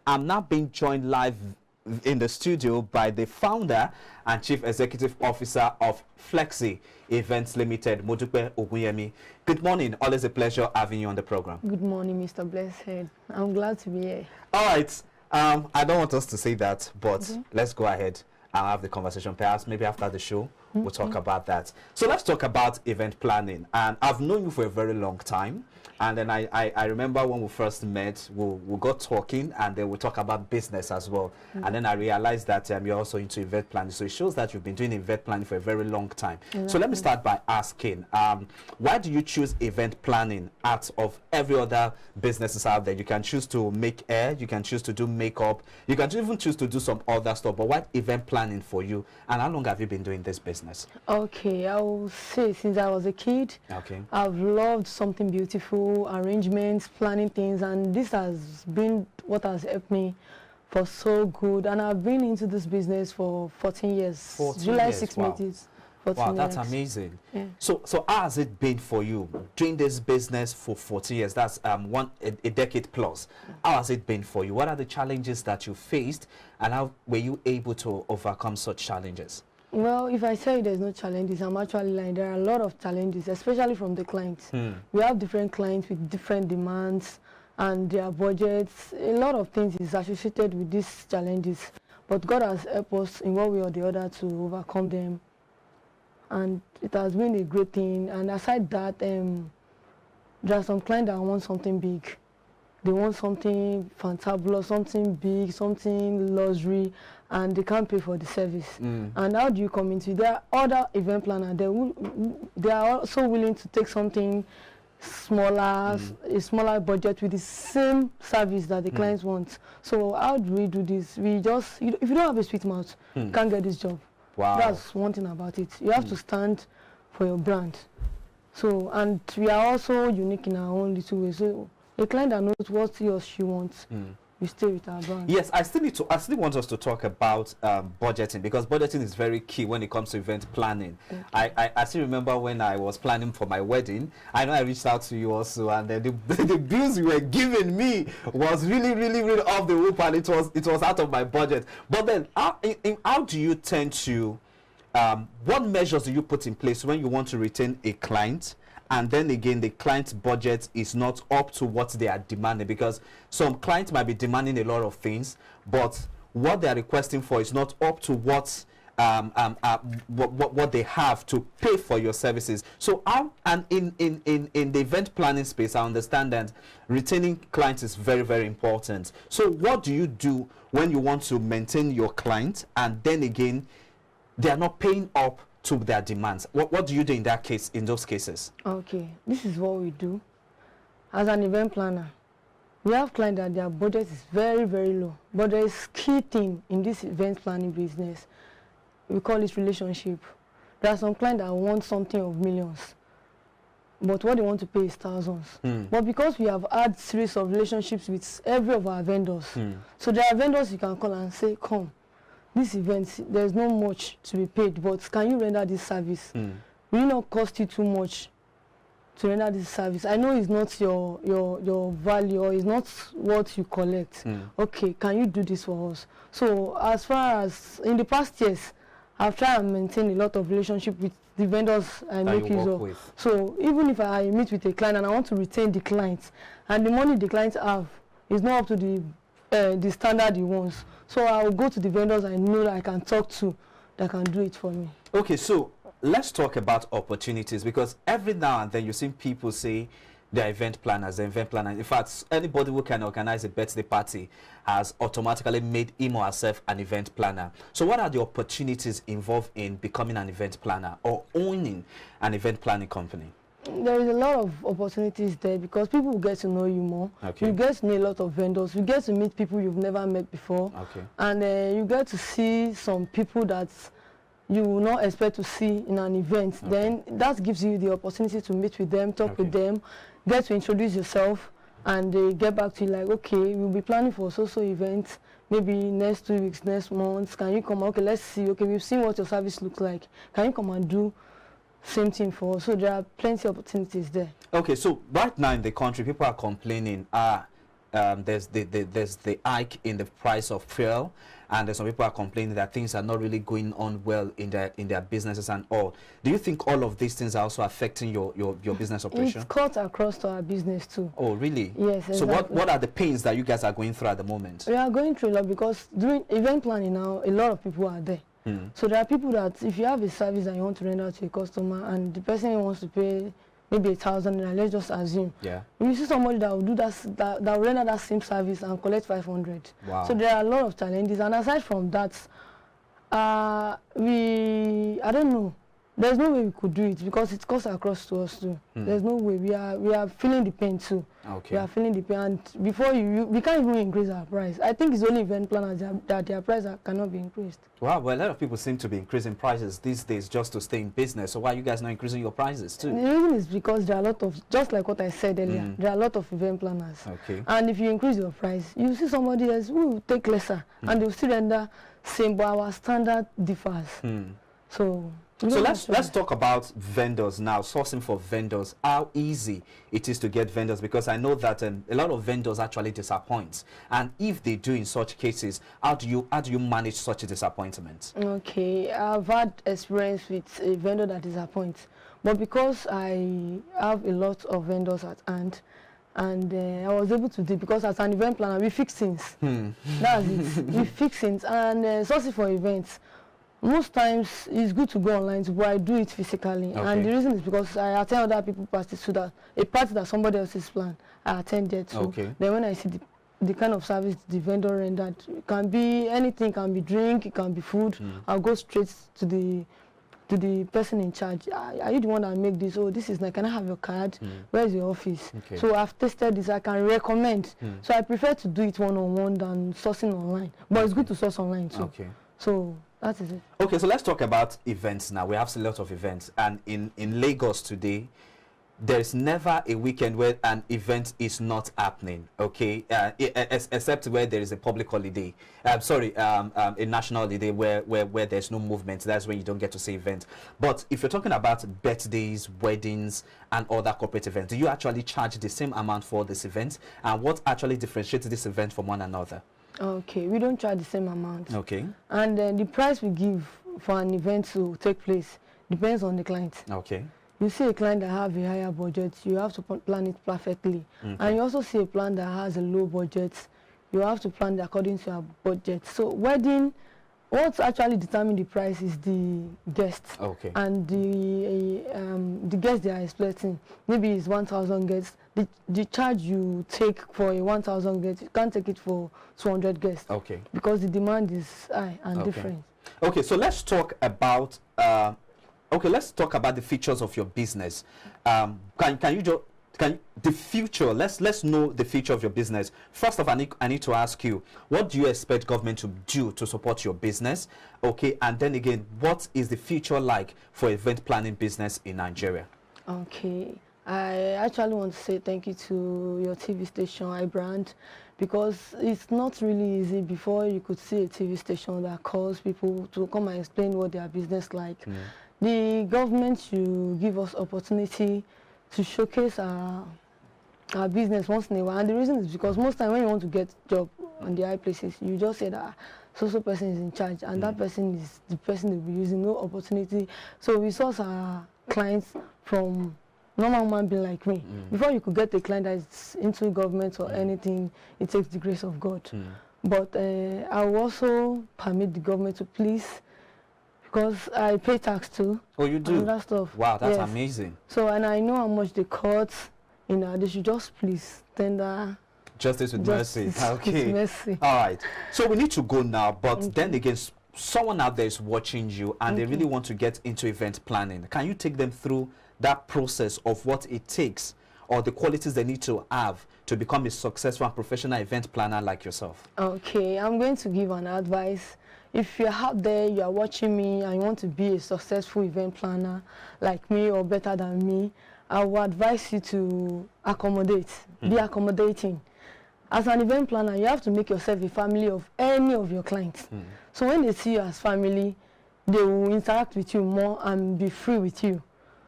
I'm now being joined live in the studio by the founder and Chief Executive Officer of Flexi Events Limited, Modupe Ogunyemi. Good morning. Always a pleasure having you on the program. Good morning, Mr. Blessed. I'm glad to be here. All right. I don't want us to say that, but let's go ahead and have the conversation. Perhaps maybe after the show, we'll talk about that. So let's talk about event planning. And I've known you for a very long time. And then I remember when we first met, we got talking, and then we talk about business as well. And then I realized that you're also into event planning. So it shows that you've been doing event planning for a very long time. So let me start by asking, why do you choose event planning out of every other businesses out there? You can choose to make hair, you can choose to do makeup, you can even choose to do some other stuff. But why event planning for you? And how long have you been doing this business? Okay, I will say since I was a kid, I've loved something beautiful, arrangements, planning things, and this has been what has helped me for so good. And I've been into this business for 14 years. July 6th made it 14 Wow, that's years. amazing. Yeah. So how has it been for you doing this business for 40 years? That's a decade plus. How has it been for you? What are the challenges that you faced, and how were you able to overcome such challenges? Well, if I say there's no challenges, I'm actually lying. There are a lot of challenges, especially from the clients. We have different clients with different demands and their budgets. A lot of things is associated with these challenges, but God has helped us in one way or the other to overcome them. And it has been a great thing. And aside that, there are some clients that want something big. They want something fantabulous, something big, something luxury, and they can't pay for the service. And how do you come into it? There are other event planners. They are also willing to take something smaller, a smaller budget with the same service that the clients want. So how do we do this? We just, if you don't have a sweet mouth, you can't get this job. Wow. That's one thing about it. You have to stand for your brand. So, and we are also unique in our own little way. So a client that knows what he or she wants, we stay with our brand. Yes, I still want us to talk about budgeting, because budgeting is very key when it comes to event planning. I still remember when I was planning for my wedding. I know I reached out to you also, and the bills you were giving me was really off the roof, and it was out of my budget. But then how do you tend to what measures do you put in place when you want to retain a client, and then again the client's budget is not up to what they are demanding? Because some clients might be demanding a lot of things, but what they are requesting for is not up to what they have to pay for your services. So and in the event planning space, I understand that retaining clients is very important. So what do you do when you want to maintain your client, and then again they are not paying up to their demands? What do you do in that case, in those cases? Okay, this is what we do. As an event planner, we have clients that their budget is very low, but there is key thing in this event planning business. We call it relationship. There are some clients that want something of millions, but what they want to pay is thousands. But because we have had series of relationships with every of our vendors, so there are vendors you can call and say, come, this event, there's not much to be paid, but can you render this service? Will it not cost you too much to render this service? I know it's not your value, or it's not what you collect. Okay, can you do this for us? So as far as in the past years, I've tried and maintain a lot of relationship with the vendors I make use of. So even if I meet with a client and I want to retain the clients, and the money the clients have is not up to the standard he wants, so I will go to the vendors I know that I can talk to that can do it for me. Okay, so let's talk about opportunities, because every now and then you see people say they're event planners. In fact, anybody who can organize a birthday party has automatically made him or herself an event planner. So what are the opportunities involved in becoming an event planner or owning an event planning company? There is a lot of opportunities there, because people will get to know you more. You get to know a lot of vendors. You get to meet people you've never met before. And you get to see some people that you will not expect to see in an event. Then that gives you the opportunity to meet with them, talk with them, get to introduce yourself, and they get back to you like, okay, we'll be planning for so events, maybe next 2 weeks, next month. Can you come? Okay, let's see. Okay, we've seen what your service looks like. Can you come and do same thing for us? So there are plenty of opportunities there. Okay, so right now in the country, people are complaining, there's the hike in the price of fuel, and there's some people are complaining that things are not really going on well in their businesses and all. Do you think all of these things are also affecting your business operation? It's cut across to our business too. Oh, really? Yes, exactly. So what are the pains that you guys are going through at the moment? We are going through a lot because during event planning now, a lot of people are there. So there are people that if you have a service that you want to render to a customer and the person wants to pay maybe 1,000 naira, let's just assume. Yeah. You see somebody that will do that will render that same service and collect 500. Wow. So there are a lot of challenges, and aside from that, I don't know. There's no way we could do it because it cuts across to us too. There's no way. We are feeling the pain too. Okay. We are feeling the pain, and before we can't even increase our price. I think it's only event planners that their price cannot be increased. Wow, well, a lot of people seem to be increasing prices these days just to stay in business. So why are you guys not increasing your prices too? The reason is because there are a lot of, just like what I said earlier, there are a lot of event planners. Okay. And if you increase your price, you see somebody else who will take lesser, and they will still render same, but our standard differs. So let's talk about vendors now, sourcing for vendors. How easy it is to get vendors, because I know that a lot of vendors actually disappoint, and if they do in such cases, how do you manage such a disappointment? Okay, I've had experience with a vendor that disappoints, but because I have a lot of vendors at hand, and I was able to do, because as an event planner we fix things. That's it. We fix things, and sourcing for events, most times it's good to go online, but I do it physically. Okay. And the reason is because I attend other people's parties, so that a party that somebody else is planned, I attend there too. Okay. Then when I see the kind of service the vendor rendered, it can be anything, it can be drink, it can be food. I'll go straight to the person in charge. Are you the one that make this? Oh, this is like, can I have your card? Where's your office? Okay. So I've tested this, I can recommend. So I prefer to do it one-on-one than sourcing online. But it's good to source online too. Okay. So that is it. Okay, so let's talk about events now. We have a lot of events, and in Lagos today, there's never a weekend where an event is not happening, okay, except where there is a public holiday, a national holiday where there's no movement. That's when you don't get to see events. But if you're talking about birthdays, weddings, and other corporate events, do you actually charge the same amount for this event? And what actually differentiates this event from one another? Okay, we don't charge the same amount. Okay. And the price we give for an event to take place depends on the client. Okay. You see a client that have a higher budget, you have to plan it perfectly. And you also see a plan that has a low budget, you have to plan it according to your budget. So wedding, what actually determines the price is the guests. Okay. And the guests they are expecting. Maybe it's 1,000 guests. The charge you take for a 1,000 guests, you can't take it for 200 guests. Okay. Because the demand is high and different. Okay, so let's talk about let's talk about the features of your business. The future, let's know the future of your business. First off, I need to ask you, what do you expect government to do to support your business? Okay, and then again, what is the future like for event planning business in Nigeria? Okay, I actually want to say thank you to your TV station, iBrand, because it's not really easy. Before you could see a TV station that calls people to come and explain what their business like. The government should give us opportunity to showcase our business once in a while. And the reason is because most time when you want to get job on the high places, you just say that so person is in charge, and that person is the person they'll be using, no opportunity. So we source our clients from normal human being like me. Before you could get a client that is into government or anything, it takes the grace of God. But I will also permit the government to please, because I pay tax too. Oh, you do? And that stuff. Wow, that's amazing. So, and I know how much they cut. They should just please tender justice with mercy. Okay. With mercy. All right. So we need to go now, but then again, someone out there is watching you and they really want to get into event planning. Can you take them through that process of what it takes or the qualities they need to have to become a successful and professional event planner like yourself? Okay, I'm going to give an advice. If you're out there, you are watching me and you want to be a successful event planner like me or better than me, I would advise you to accommodate, be accommodating. As an event planner, you have to make yourself a family of any of your clients. So when they see you as family, they will interact with you more and be free with you.